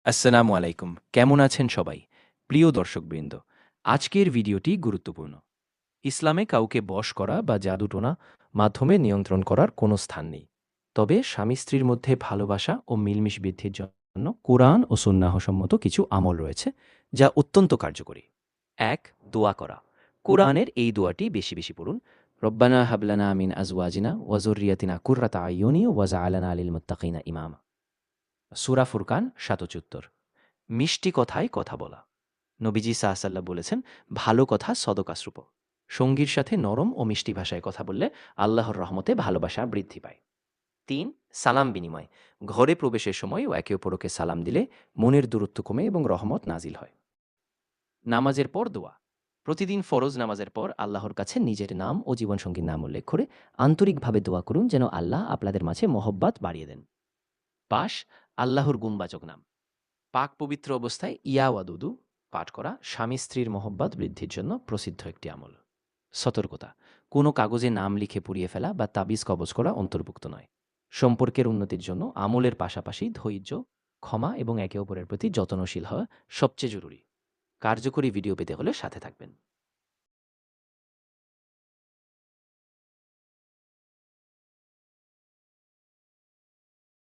আসসালামু আলাইকুম। কেমন আছেন সবাই? প্রিয় দর্শকবৃন্দ, আজকের ভিডিওটি গুরুত্বপূর্ণ। ইসলামে কাউকে বশ করা বা জাদুটোনা মাধ্যমে নিয়ন্ত্রণ করার কোনো স্থান নেই। তবে স্বামী-স্ত্রীর মধ্যে ভালোবাসা ও মিলমিশ বৃদ্ধির জন্য কোরআন ও সুন্নাহ সম্মত কিছু আমল রয়েছে, যা অত্যন্ত কার্যকরী। ১. দোয়া করা। কোরআনের এই দোয়াটি বেশি বেশি পড়ুন। রব্বানা হাবলানা মিন আজওয়াজিনা ওয়া যুররিয়াতিনা কুররাতা আইয়ুনি ওয়াজআলনা লিল মুত্তাকিনা ইমামা। সূরা ফুরকান ৭৭। মিষ্টি কথায় কথা বলা। নবীজি সাল্লাল্লাহু বলেছেন, ভালো কথা সদকাস্রূপ। সঙ্গীর সাথে নরম ও মিষ্টি ভাষায় কথা বললে আল্লাহর রহমতে ভালোবাসা বৃদ্ধি পায়। ৩. সালাম বিনিময়। ঘরে প্রবেশের সময় ও একে অপরকে সালাম দিলে মনের দূরত্ব কমে এবং রহমত নাজিল হয়। নামাজের পর দোয়া। প্রতিদিন ফরজ নামাজের পর আল্লাহর কাছে নিজের নাম ও জীবনসঙ্গীর নাম উল্লেখ করে আন্তরিকভাবে দোয়া করুন, যেন আল্লাহ আপনাদের মাঝে মহব্বত বাড়িয়ে দেন। ৫. আল্লাহর গুণবাচক নাম। পাক পবিত্র অবস্থায় ইয়া ওয়াদুদু পাঠ করা স্বামী স্ত্রীর মহব্বত বৃদ্ধির জন্য প্রসিদ্ধ একটি আমল। সতর্কতা: কোনো কাগজে নাম লিখে পুড়িয়ে ফেলা বা তাবিজ কবজ করা অন্তর্ভুক্ত নয়। সম্পর্কের উন্নতির জন্য আমলের পাশাপাশি ধৈর্য, ক্ষমা এবং একে অপরের প্রতি যত্নশীল হওয়া সবচেয়ে জরুরি। কার্যকরী ভিডিও পেতে হলে সাথে থাকবেন।